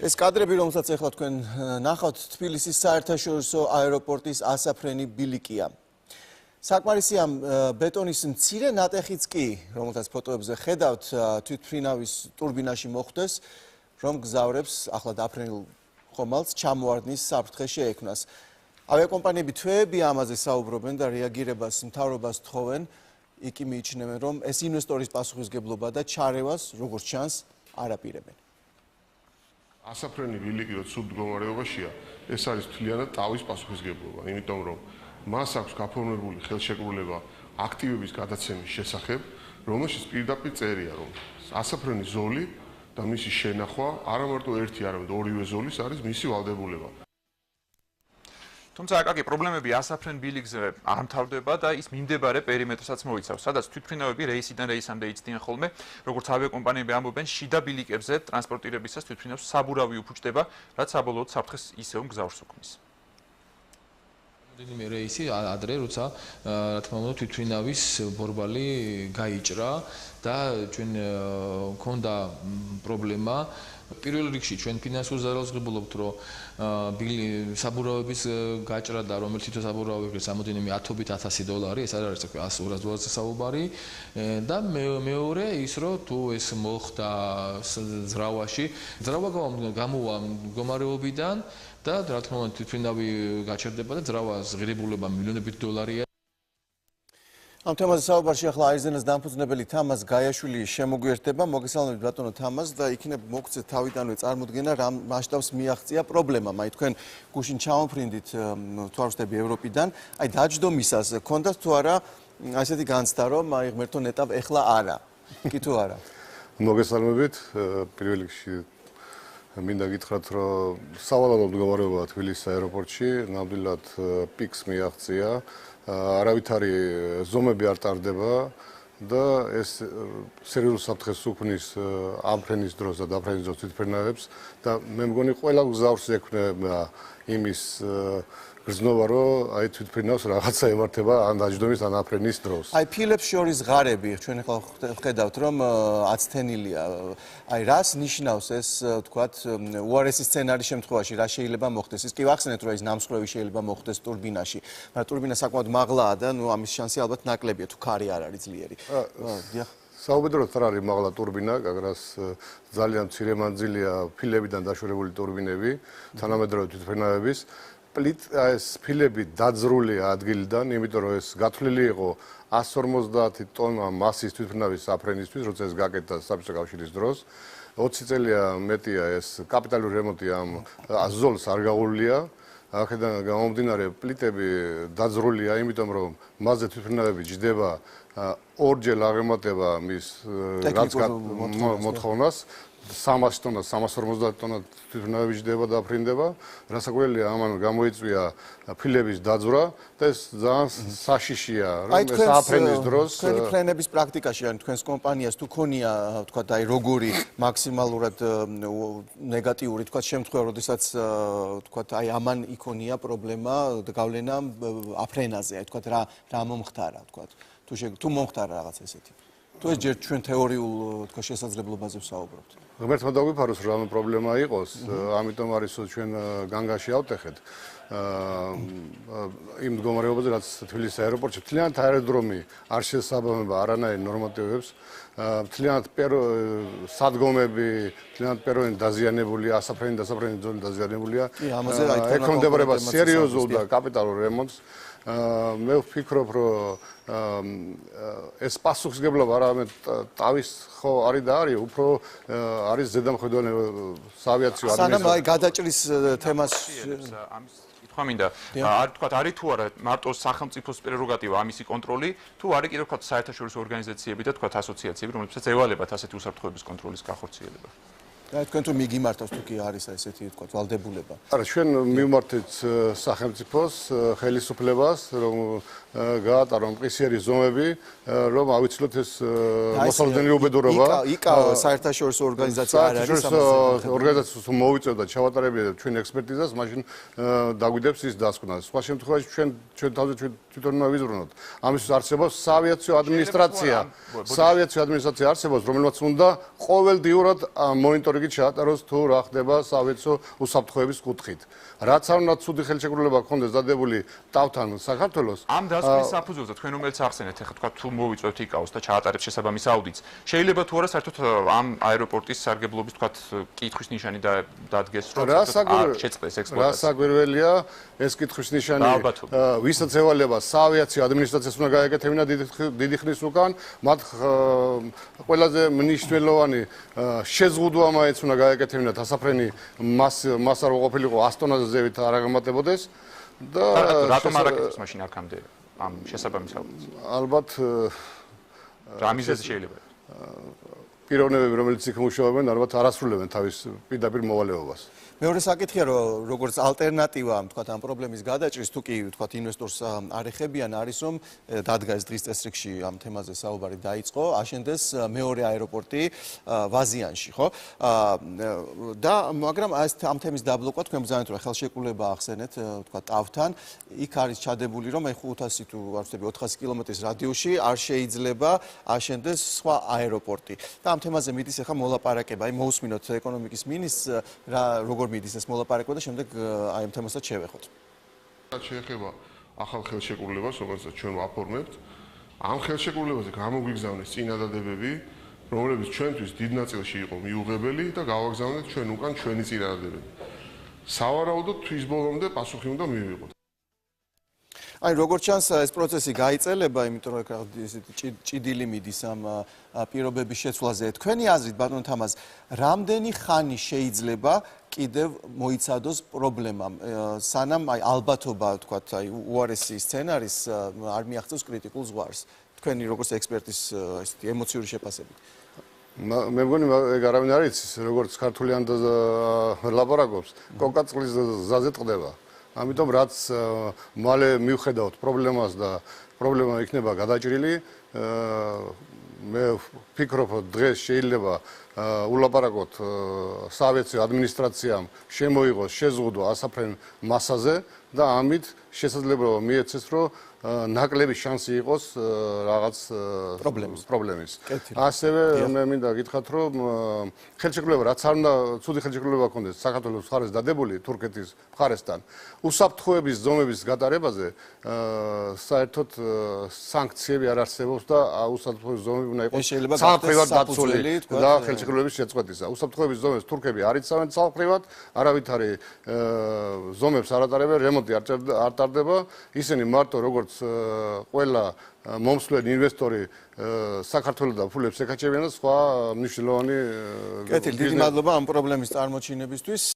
ეს კადრები, რომელსაც ახლა თქვენ ნახავთ, თბილისის საერთაშორისო აეროპორტის ასაფრენი ბილიკია. საკმარისი ამ ბეტონის მცირე ნატეხიც კი, რომელსაც ფოტოებზე ხედავთ, თვითმფრინავის ტურბინაში მოხვდეს, რომ გზავრებს ახლა დაფრენილ ხომალდს ჩამოარდნის საფრთხე შეექმნას. ავიაკომპანიები თვეები ამაზე საუბრობენ და რეაგირებას მთავრობას თხოვენ, იქ მიიჩნევენ, რომ ეს ინვესტორის პასუხისგებლობა და ჩარევას, როგორც ჩანს, არ აპირებენ. ასაფრენი ბილიკი რო ცუდ მდგომარეობაშია, ეს არის მთლიანად თავის პასუხისგებლობა, იმიტომ რომ მას აქვს გაფორმებული ხელშეკრულება აქტივების გადაცემის შესახებ, რომელშიც პირდაპირ წერია, რომ ასაფრენი ზოლი და მისი შენახვა არა მარტო ერთი, არამედ ორივე ზოლის არის მისი ვალდებულება. თუმცა აკაკი პრობლემები ასაფრენ ბილიკზე არ მთავრდება და ის მიმდებარე პერიმეტრსაც მოიცავს, სადაც თვითმფრინავები რეისიდან რეისამდე იცდიან ხოლმე, როგორც ავიაკომპანიები ამბობენ, შიდა ბილიკებზე ტრანსპორტირებისას თვითმფრინავს საბურავი უფუჭდება, რაც საბოლოოდ საფრთხეს ისევ მგზავრს უქმნის. მე რეისი ადრე როცა რა თქმა უნდა თვითმფრინავის ბორბალი გაიჭრა და ჩვენ მქონდა პრობლემა პირველ რიგში ჩვენ ფინანსურ ზარალს ღებულობთ რომ საბურავების გაჭრა და რომელიც თვითონ საბურავები სამოდენიმე $10,000 ეს არ არის $100-200 საუბარი და მეორე ის რომ თუ ეს მოხდა ზრავაში ზრავა გამოვა მდგომარეობიდან და რა თქმა უნდა თვითმფრინავი გაჩერდება და ზრავას ღირებულება მილიონობით $. ამ თემაზე საუბარში ახლა აირზენას დამფუძნებელი თამაზ გაიაშვილი შემოგვიერთდება. მოგესალმებით ბატონო თამაზ და იქნებ მოგცეთ თავიდანვე წარმოდგენა რა მასშტაბს მიაღწია პრობლემამ. აი თქვენ გუშინ ჩამოფრინდით თუ არ ვსწრები ევროპიდან, აი დაჯდომისას ქონდათ თუ არა ასეთი განცდა რომ აი ღმერთო ნეტავ ეხლა არა. კი თუ არა? მოგესალმებით პირველ რიგში მინდა გითხრათ რომ სავალალო მდგომარეობაა თბილისის აეროპორტში, ნამდვილად პიკს მიაღწია. არავითარი ზომები არ ტარდება და ეს სერიოზულ საფრთხეს უქმნის ამ ფრენის დროს და დაფრენის დროს თვითმფრინავებს და მე მგონი ყველა გზავრს ექნება იმის გრძნობა რომ აი თვითმფრინავს რაღაცა ემართება ან დაჯდომის ან აფრენის დროს. აი ფილებს შორის ღარები ჩვენ ახლა ხედავთ რომ აცთენილია. აი რას ნიშნავს ეს თქვათ უარესი სცენარის შემთხვევაში რა შეიძლება მოხდეს? ის კი ვახსენეთ რომ ეს ნამსხვრევი შეიძლება მოხდეს ტურბინაში. მაგრამ ტურბინა საკმაოდ მაღლაა და ნუ ამის შანსი ალბათ ნაკლებია თუ ქარი არ არის ძლიერი. დიახ. საუბედროდ არ არის მაღლა ტურბინა, გაგრას ძალიან მცირე მანძილია ფილებიდან დაშვერებული ტურბინები, თანამედროვე თვითმფრინავების. ეს ფილები დაძრულია ადგილიდან, იმიტომ რომ ეს გათვლილი იყო 150 ტონა მასის თვითმფრინავის საფრენისთვის, როცა ეს გაკეთდა საბჭოთა კავშირის დროს. 20 წელია მეტია ეს კაპიტალური რემონტი ამ ზოლს არ გაუვლია. აქედან გამომდინარე პლიტები დაძრულია, იმიტომ რომ მასზე თვითმფრინავები ჯდება ორჯერ აღემატება მის მოთხოვნას 300 ტონა, 350 ტონა თვითმფრინავები ჯდება და აფრინდება. რასაკვირველია, ამან გამოიწვია ფილების დაძვრა და ეს ძალიან საშიშია, რომ ეს აფრენის დროს თქვენი ფრენების პრაქტიკაში ან თქვენს კომპანიას თუ ქონია, თქვათ, აი როგორი მაქსიმალურად ნეგატიური, თქვათ, შემთხვევა, როდესაც თქვათ, აი ამან იქონია პრობლემა გავლენა აფრენაზე, აი თქვათ, რა მომხდარა, თქვათ, თუ მომხდარა რაღაც ესეთი. თუ ეს ჯერ ჩვენ თეორიულ თქვათ შესაძლებლობაზე ვსაუბრობთ. ღმერთმა დაგვიფაროს რომ ამ პრობლემა იყოს, ამიტომ არის რომ ჩვენ განგაში ავტეხეთ. იმ მდგომარეობაზე, რაც თბილისის აეროპორტში მთლიანად აეროდრომი არ შესაბამება არანაირ ნორმატივებს, მთლიანად სადგომები, მთლიანად პერონი დაზიანებულია, ასაფრენი ზოლი დაზიანებულია. ექვემდებარება სერიოზულ და კაპიტალურ რემონტს. მე ვფიქრობ, რომ ეს პასუხისგებლობა არამედ თავის ხო არის და არის, უფრო არის ზედამხედველი საავიაციო ადმინისტრაცია. სანამ აი გადაჭრის თემას ამის კითხვა მინდა. არ თქვათ, არის თუ არა მარტო სახელმწიფოს პრეროგატივა ამისი კონტროლი, თუ არის კიდევ თქვათ საერთაშორისო ორგანიზაციები და თქვათ ასოციაციები, რომლებსაც ევალებათ ასეთი უსაფრთხოების კონტროლის გახორციელება. აი თქვენ თუ მიგიმართავს თუ კი არის ესეთი თქვათ ვალდებულება. არა, ჩვენ მივმართეთ სახელმწიფოს ხელისუფლებას, რომ გაატარონ მყისიერი ზომები, რომ ავიცილოთ ეს მოსალოდნელი უბედურობა. იკაო საერთაშორისო ორგანიზაცია არ არის სამართლის ორგანიზაციას მოვიწევდა ჩავატარებია ჩვენ ექსპერტიზას, მაშინ დაგვიდებს ის დასკვნა. სხვა შემთხვევაში ჩვენ თავზე თვითონ უნდა ვიზრუნოთ. ამისთვის არსებობს საავიაციო ადმინისტრაცია. საავიაციო ადმინისტრაცია არსებობს, რომელმაც უნდა ყოველდღიურად მონიტორინგი მოწმეგი ჩაატაროს თუ რა ხდება სავეცო უსაფრთხოების კუთხით. რაც არ უნდა ცუდი ხელშეკრულება გქონდეს დადებული თავთან საქართველოს. ამ დასკვნის საფუძველზე თქვენ რომელიც ახსენეთ, ეხლა თქვა თუ მოვიწვევთ იკაოს და ჩაატარებთ შესაბამის აუდიტს, შეიძლება თუ არა საერთოდ ამ აეროპორტის სარგებლობის თქვა კითხვის ნიშანი დადგეს, რომ შეწყდეს ექსპლუატაცია. რა საგვირველია ეს კითხვის ნიშანი, ვისაც ევალება საავიაციო ადმინისტრაციას უნდა გაეკეთებინა დიდი ხნის უკან, მათ ყველაზე მნიშვნელოვანი შეზღუდვა მაინც უნდა გაეკეთებინათ ასაფრენი მასა რო ყოფილიყო 100 ტონაზე ზევით არ აღემატებოდეს და რატომ არ აკეთებს მაშინ აქამდე ამ შესაბამის აუდიტს? ალბათ რა მიზეზი შეიძლება? პიროვნებები რომელიც იქ მუშაობენ ალბათ არ ასრულებენ თავის პირდაპირ მოვალეობას. მეორე საკითხია, რომ როგორც ალტერნატივა, თქვათ, ამ პრობლემის გადაჭრის, თუ კი, თქვათ, ინვესტორს არ ეხებიან, არის რომ დადგა ეს დღის წესრიგში ამ თემაზე საუბარი დაიწყო, აშენდეს მეორე აეროპორტი ვაზიანში, ხო? და მაგრამ ამ თემის დაბლოკვა თქვენ ბრძანეთ, რომ ხელშეკრულება ახსენეთ, თქვათ, თავთან, იქ არის ჩადებული, რომ აი 500 თუ არ ვთქვი 400 კილომეტრის რადიუსში არ შეიძლება აშენდეს სხვა აეროპორტი. და ამ თემაზე მიდის ახლა მოლაპარაკება, აი მოусმინოთ ეკონომიკის მინისტრს რა როგორ მიდის ეს მოლაპარაკება და შემდეგ აი ამ თემასაც შევეხოთ. შეეხება ახალ ხელშეკრულებას, რომელსაც ჩვენ ვაფორმებთ, ამ ხელშეკრულებაზე გამოგვიგზავნეს წინადადებები, რომლებიც ჩვენთვის დიდ ნაწილში იყო მიუღებელი და გავაგზავნეთ ჩვენ უკან ჩვენი წინადადებები. სავარაუდოდ თვის ბოლომდე პასუხი უნდა მივიღოთ. აი როგორც ჩანს ეს პროცესი გაიწელება, იმიტომ რომ ჭიდილი მიდის ამ პირობების შეცვლაზე. თქვენი აზრით ბატონ თამაზ, რამდენი ხანი შეიძლება კიდევ მოიცადოს პრობლემამ, სანამ აი ალბათობა, თქვათ, აი უარესი სცენარის არ მიაღწევს კრიტიკულ ზღვარს. თქვენი როგორც ექსპერტის ესეთი ემოციური შეფასებით. მე მგონი ეგ არავინ არ იცის, როგორც ქართული ანდაზა ლაპარაკობს, კოკაწყლის ზაზე ტყდება. ამიტომ რაც მალე მივხედავთ პრობლემას და პრობლემა იქნება გადაჭრილი, მე ვფიქრობ, რომ დღეს შეიძლება ულაპარაკოთ საავიაციო ადმინისტრაციამ შემოიღოს შეზღუდვა ასაფრენ მასაზე და ამით შესაძლებლობა მიეცეს, რომ ნაკლები შანსი იყოს რაღაც პრობლემის. ასევე მე მინდა გითხრათ, რომ ხელშეკრულება რაც არ უნდა ცუდი ხელშეკრულება ქონდეს საქართველოს მხარეს დადებული თურქეთის მხარესთან, უსაფრთხოების ზომების გატარებაზე საერთოდ სანქციები არ არსებობს და უსაფრთხოების ზომები უნდა იყოს სამხედრო დაცული და ხელშეკრულების შეწყვეტისა. უსაფრთხოების ზომებს თურქები არ იცავენ სამხედროდ, არავითარი ზომებს არ ატარებენ, რემონტი არ ტარდება, ისინი მარტო როგორც ყველა მომსვლელი ინვესტორი საქართველოსთან ფულებს ეკაჩებიან და სხვა მნიშვნელოვანი კეთილი, დიდი მადლობა ამ პრობლემის წარმოჩინებისთვის.